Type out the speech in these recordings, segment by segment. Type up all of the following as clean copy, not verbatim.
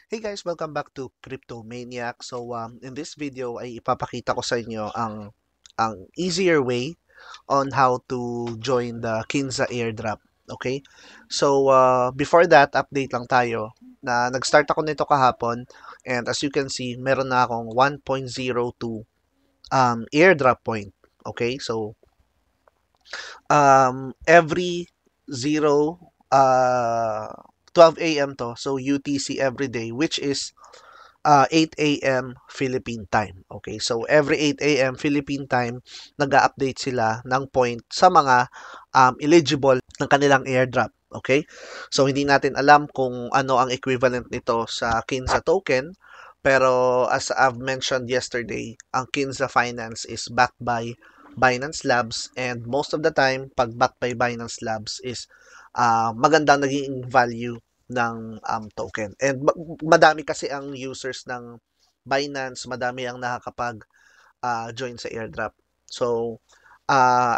Hey guys, welcome back to Crypto Maniac. In this video ay ipapakita ko sa inyo ang easier way on how to join the Kinza airdrop. Okay? Before that, update lang tayo na nag-start ako nito kahapon and as you can see, meron na akong 1.02 airdrop point. Okay? Every 0 uh 12 a.m. to, so UTC every day, which is 8 a.m. Philippine time. Okay, so every 8 a.m. Philippine time, nag-update sila ng point sa mga eligible ng kanilang airdrop. Okay, so hindi natin alam kung ano ang equivalent nito sa Kinza token, pero as I've mentioned yesterday, ang Kinza Finance is backed by Binance Labs and most of the time, pag backed by Binance Labs is magandang naging value ng token. And madami kasi ang users ng Binance, madami ang nakakapag-join sa airdrop.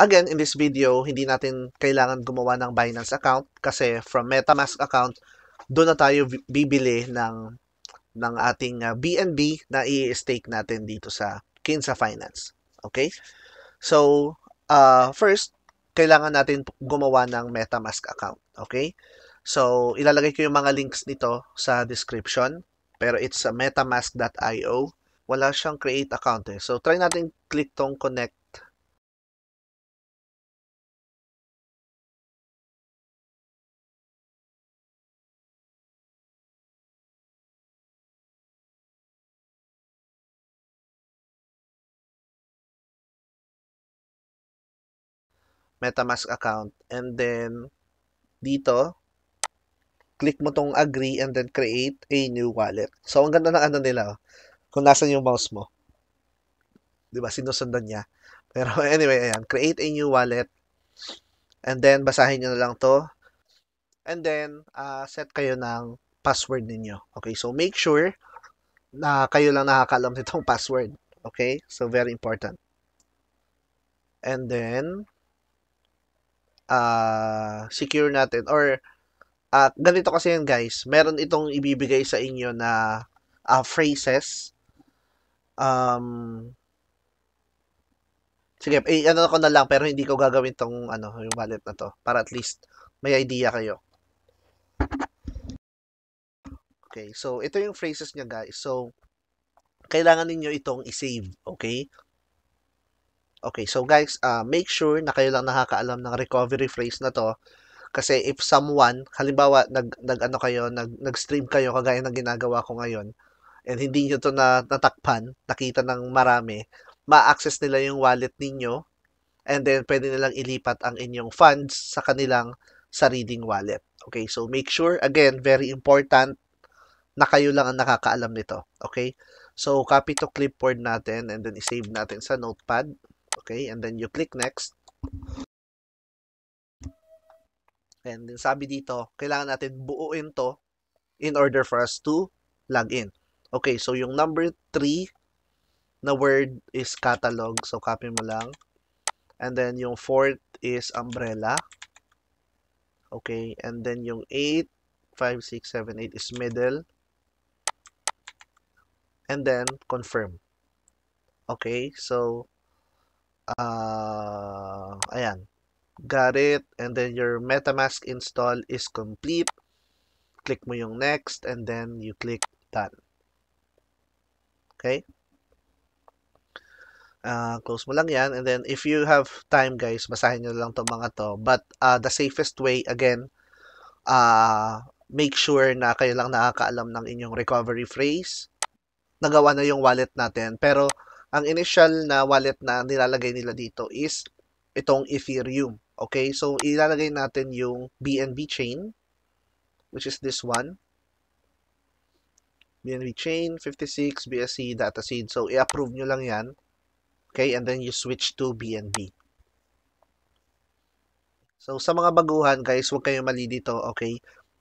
Again, in this video, hindi natin kailangan gumawa ng Binance account kasi from MetaMask account, doon na tayo bibili ng ating BNB na i-stake natin dito sa Kinsa Finance. Okay? First, kailangan natin gumawa ng MetaMask account. Okay? So, ilalagay ko yung mga links nito sa description. Pero it's metamask.io. Wala siyang create account eh. So, try natin click tong connect. MetaMask account. And then, dito, click mo tong agree and then create a new wallet. So, ang ganda ng ano nila. Kung nasan yung mouse mo. Di ba? Sinusundan niya. Pero anyway, ayan. Create a new wallet. And then, basahin nyo na lang to. And then, set kayo ng password ninyo. Okay, so make sure na kayo lang nakakaalam nitong password. Okay, so very important. And then, secure natin. Or, ganito kasi yan guys, meron itong ibibigay sa inyo na phrases. Sige, ano ko na lang, pero hindi ko gagawin tong yung wallet na to. Para at least may idea kayo. Okay, so ito yung phrases niya guys. So, kailangan ninyo itong i-save, okay? Okay, so guys, make sure na kayo lang nakakaalam ng recovery phrase na to kasi if someone, halimbawa nag-stream kayo kagaya ng ginagawa ko ngayon and hindi niyo to natakpan, nakita ng marami, ma-access nila yung wallet ninyo and then pwede nilang ilipat ang inyong funds sa kanilang sariling wallet. Okay, so make sure, again, very important na kayo lang ang nakakaalam nito. Okay? So, copy to clipboard natin and then i-save natin sa notepad. Okay? And then you click next. And then sabi dito, kailangan natin buuin to in order for us to log in. Okay, so yung number 3 na word is catalog. So, copy mo lang. And then yung 4th is umbrella. Okay, and then yung 8, 5, 6, 7, 8 is middle. And then confirm. Okay, so ayan, got it. And then your MetaMask install is complete. Click mo yung next and then you click done. Okay, close mo lang yan and then if you have time guys, basahin nyo lang itong mga to, but the safest way again, make sure na kayo lang nakakaalam ng inyong recovery phrase. Nagawa na yung wallet natin. Pero, ang initial na wallet na nilalagay nila dito is itong Ethereum. Okay? So, ilalagay natin yung BNB chain, which is this one. BNB chain, 56, BSC, dataseed. So, i-approve nyo lang yan. Okay? And then you switch to BNB. So, sa mga baguhan, guys, huwag kayong mali dito. Okay?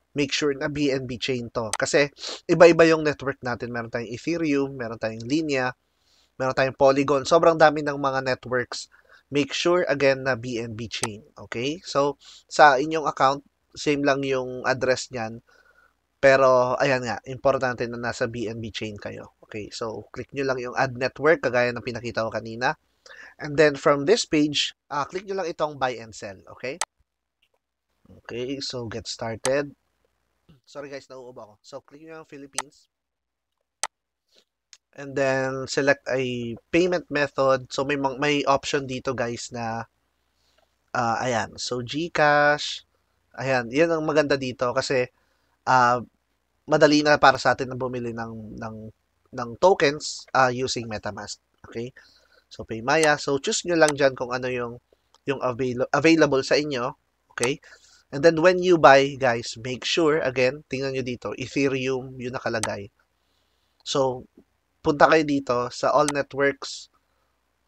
Make sure na BNB chain to. Kasi, iba-iba yung network natin. Meron tayong Ethereum, meron tayong Linia, meron tayong Polygon. Sobrang dami ng mga networks. Make sure, again, na BNB chain. Okay? So, sa inyong account, same lang yung address niyan. Pero, ayan nga, importante na nasa BNB chain kayo. Okay, so click nyo lang yung add network, kagaya ng pinakita ko kanina. And then from this page, click nyo lang itong buy and sell. Okay? Okay, so get started. Sorry guys, nauubo ako. So click nyo yung Philippines. And then select a payment method. So may option dito guys na ayan. So GCash. Ayan, 'yan ang maganda dito kasi uh, madali na para sa atin na bumili ng tokens using MetaMask. Okay? So Paymaya. So choose nyo lang diyan kung ano yung available sa inyo. Okay? And then when you buy, guys, make sure again, tingnan nyo dito, Ethereum yung nakalagay. So punta kayo dito sa all networks,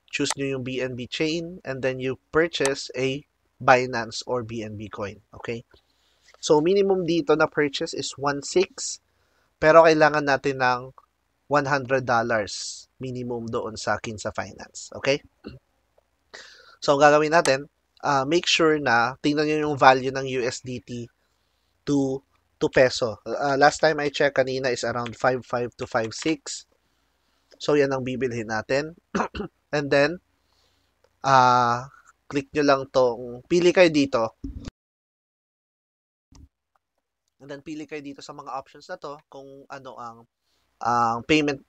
choose nyo yung BNB chain, and then you purchase a Binance or BNB coin. Okay? So, minimum dito na purchase is 1.6, pero kailangan natin ng $100 minimum doon sa Kinsa Finance. Okay? So, ang gagawin natin, make sure na tingnan nyo yung value ng USDT to peso. Last time I checked kanina is around 5.5 to 5.6. So, yan ang bibilhin natin. And then, click nyo lang tong, pili kayo dito. And then, pili kayo dito sa mga options na to kung ano ang payment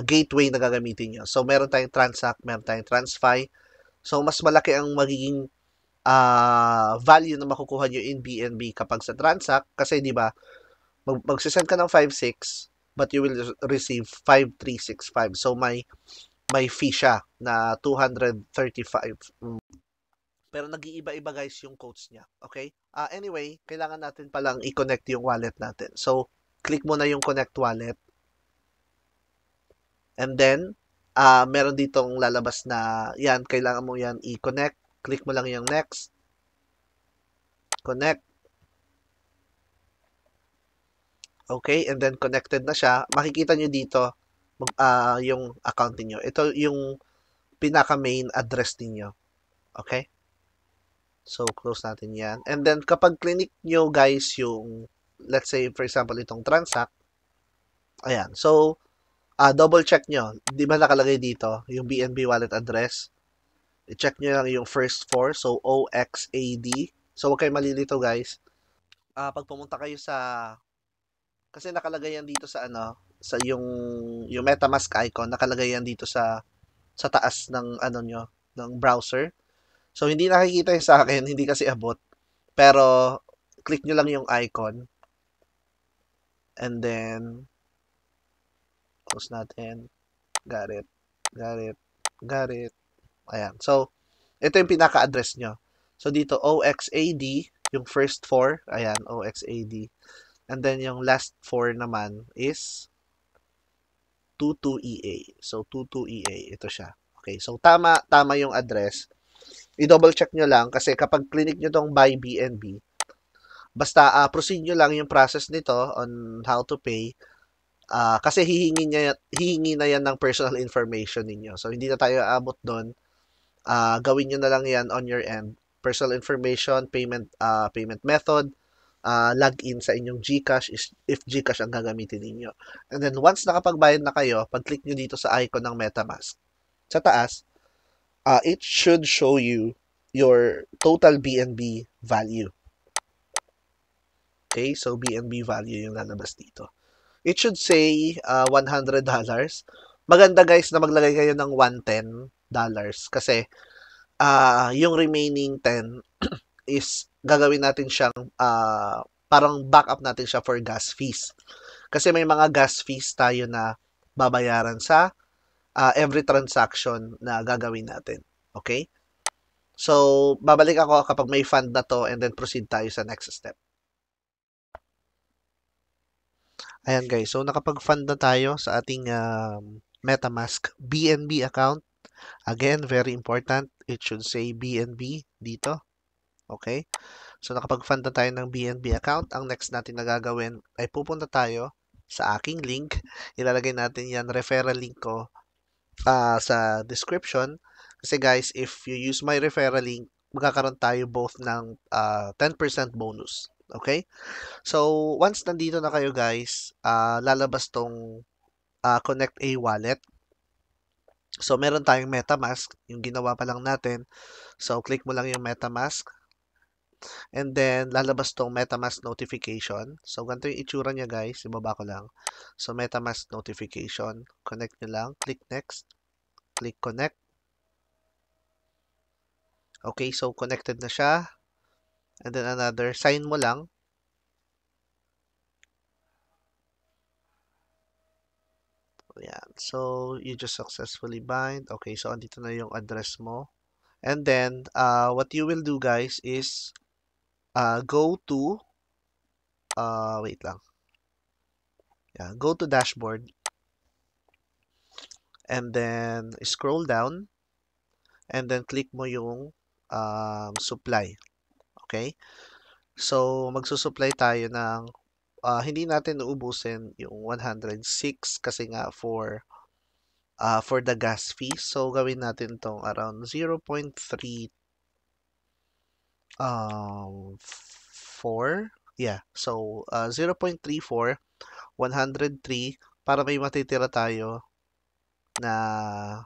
gateway na gagamitin nyo. So, meron tayong Transact, meron tayong TransFi. So, mas malaki ang magiging value na makukuha nyo in BNB kapag sa Transact. Kasi, di ba, magsisend ka ng 5.6, but you will receive 5.365. So, may fee siya na 235. Pero nag-iiba-iba guys yung codes niya. Okay? Anyway, kailangan natin palang i-connect yung wallet natin. So, click mo na yung connect wallet. And then, meron ditong lalabas na yan, kailangan mo yan i-connect. Click mo lang yung next. Connect. Okay, and then connected na siya. Makikita nyo dito yung account niyo. Ito yung pinaka-main address niyo. Okay? So, close natin yan. And then, kapag clinic nyo, guys, yung, let's say, for example, itong Transact, ayan. So, double check nyo. Di ba nakalagay dito, yung BNB wallet address? I-check nyo lang yung first four. So, OXAD. So, huwag kayo malilito, guys. Pag pumunta kayo sa, kasi nakalagay yan dito sa ano, sa yung MetaMask icon, nakalagay yan dito sa taas ng ano nyo, ng browser. So, hindi nakikita yung sa akin, hindi kasi abot. Pero, click nyo lang yung icon. And then, close natin. Got it. Got it. Got it. Ayan. So, ito yung pinaka-address nyo. So, dito, OXAD, yung first four. Ayan, OXAD. And then, yung last four naman is 22EA. So, 22EA. Ito siya. Okay. So, tama yung address. I-double check nyo lang kasi kapag clinic nyo tong buy BNB, basta proceed nyo lang yung process nito on how to pay kasi hihingi na yan ng personal information ninyo. So, hindi na tayo aabot doon. Gawin nyo na lang yan on your end. Personal information, payment method, login sa inyong GCash if GCash ang gagamitin ninyo. And then, once nakapagbayad na kayo, pag-click nyo dito sa icon ng MetaMask, sa taas, it should show you your total BNB value. Okay, so BNB value yung lalabas dito. It should say $100. Maganda guys na maglagay kayo ng $110 kasi yung remaining 10 is gagawin natin siyang parang backup natin siya for gas fees. Kasi may mga gas fees tayo na babayaran sa every transaction na gagawin natin. Okay? So, babalik ako kapag may fund na to and then proceed tayo sa next step. Ayan guys, so nakapag-fund na tayo sa ating MetaMask BNB account. Again, very important, it should say BNB dito. Okay? So nakapag-fund na tayo ng BNB account. Ang next natin na gagawin ay pupunta tayo sa aking link. Ilalagay natin yan, referral link ko sa description. Kasi guys, if you use my referral link, magkakaroon tayo both ng 10% bonus. Okay? So, once nandito na kayo guys, lalabas tong Connect a Wallet. So, meron tayong MetaMask, yung ginawa pa lang natin. So, click mo lang yung MetaMask. And then, lalabas tong MetaMask notification. So, ganito yung itsura niya guys. Ibaba ko lang. So, MetaMask notification. Connect nyo lang. Click next. Click connect. Okay, so connected na siya. And then another, sign mo lang. Ayan. So, you just successfully bind. Okay, so andito na yung address mo. And then, what you will do guys is go to, wait lang. Yeah, go to dashboard. And then, scroll down. And then, click mo yung supply. Okay? So, magsusupply tayo ng, hindi natin uubusin yung 106 kasi nga for the gas fee. So, gawin natin tong around 0.3 4. Yeah. So, 0.34, 103 para may matitira tayo na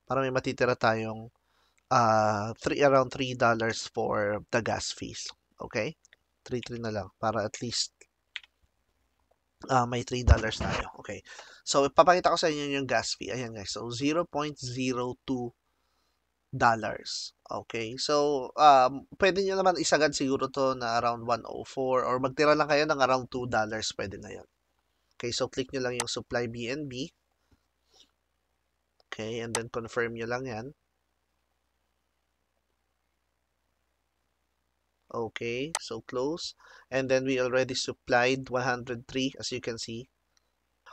para may matitira tayong around $3 for the gas fees. Okay? 3 na lang para at least may $3 tayo. Okay. So, ipapakita ko sa inyo yung gas fee. Ayan guys. So, 0.02 dollars. Okay. So, pwede nyo naman isagad siguro to na around 104 or magtira lang kayo ng around $2. Pwede na yun. Okay. So, click nyo lang yung supply BNB. Okay. And then confirm nyo lang yan. Okay. So, close. And then we already supplied 103 as you can see.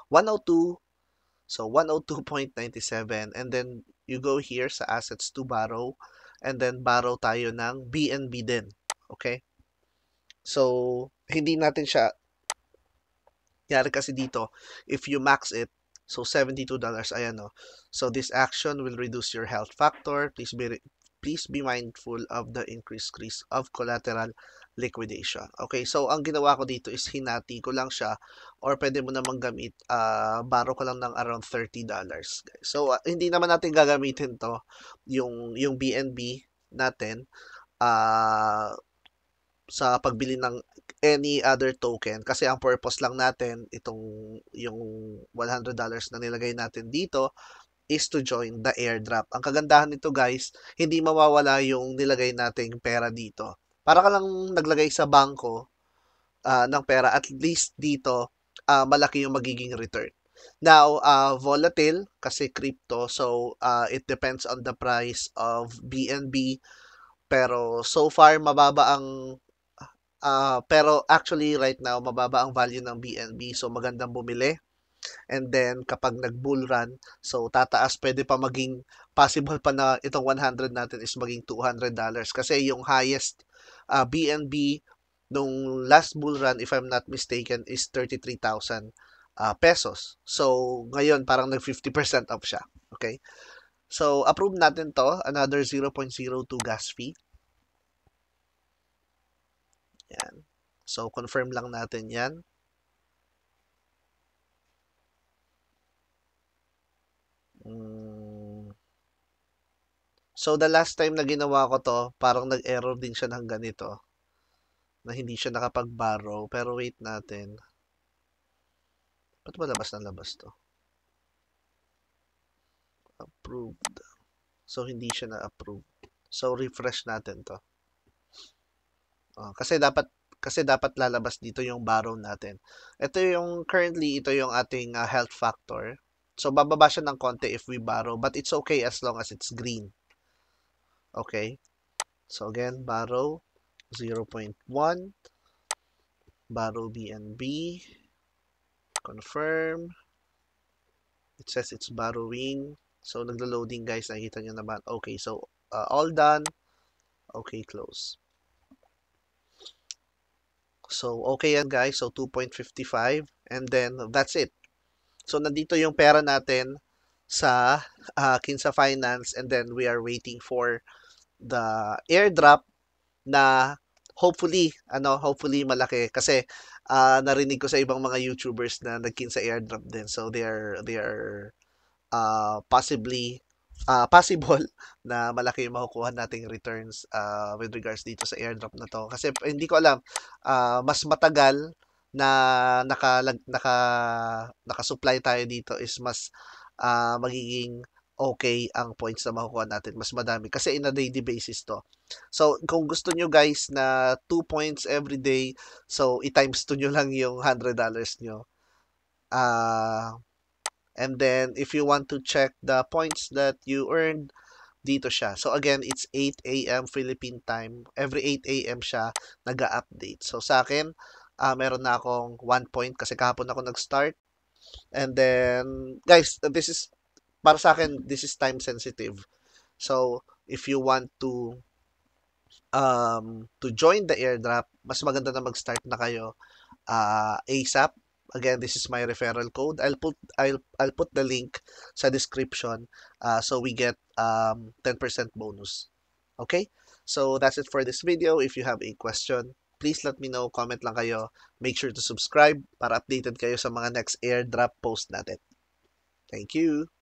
102. So, 102.97. And then, you go here sa assets to borrow. And then, borrow tayo ng BNB din. Okay? So, hindi natin siya, yari kasi dito, if you max it, so $72, ayan o. So, this action will reduce your health factor. Please be mindful of the increased risk of collateral liquidation. Okay, so ang ginawa ko dito is hinati ko lang siya or pwede mo namang gamit, borrow ko lang ng around $30. So, hindi naman natin gagamitin to, yung BNB natin, uh, sa pagbili ng any other token kasi ang purpose lang natin itong yung $100 na nilagay natin dito is to join the airdrop. Ang kagandahan nito guys, hindi mawawala yung nilagay nating pera dito. Para ka lang naglagay sa bangko ng pera, at least dito malaki yung magiging return. Now, volatile kasi crypto, so it depends on the price of BNB. Pero so far mababa ang pero actually right now mababa ang value ng BNB, so magandang bumili. And then kapag nag-bull run, so tataas, pwede pa maging possible pa na itong 100 natin is maging $200 kasi yung highest BNB nung last bull run if I'm not mistaken is 33,000 pesos. So ngayon parang nag 50% off siya. Okay? So approve natin to, another 0.02 gas fee. Yan. So, confirm lang natin yan. So, the last time na ginawa ko to, parang nag-error din siya ng ganito. Na hindi siya nakapag-borrow. Pero wait natin. Ba't ba labas na labas to? Approved. So, hindi siya na-approve. So, refresh natin to. Kasi dapat lalabas dito yung borrow natin. Ito yung currently ito yung ating health factor. So bababa siya ng konti if we borrow, but it's okay as long as it's green. Okay? So again, borrow 0.1, borrow BNB, confirm. It says it's borrowing. So naglo-loading guys, nakikita nyo naman. Okay, so all done. Okay, close. So okay yan guys, so 2.55 and then that's it. So nandito yung pera natin sa Kinsa Finance and then we are waiting for the airdrop na hopefully malaki kasi narinig ko sa ibang mga YouTubers na nagkin sa airdrop din. So they are possible na malaki yung makukuha nating returns with regards dito sa airdrop na to. Kasi hindi ko alam, mas matagal na naka-supply tayo dito is mas magiging okay ang points na makukuha natin. Mas madami. Kasi in a daily basis to. So, kung gusto nyo guys na 2 points every day, so i-times 2 nyo lang yung $100 nyo. And then, if you want to check the points that you earned, dito siya. So, again, it's 8 a.m. Philippine time. Every 8 a.m. siya nag-update. So, sa akin, meron na akong 1 point kasi kahapon ako nag-start. And then, guys, para sa akin, this is time sensitive. So, if you want to join the airdrop, mas maganda na mag-start na kayo ASAP. Again, this is my referral code. I'll put the link sa description so we get 10% bonus. Okay? So that's it for this video. If you have a question, please let me know. Comment lang kayo. Make sure to subscribe para updated kayo sa mga next airdrop post natin. Thank you.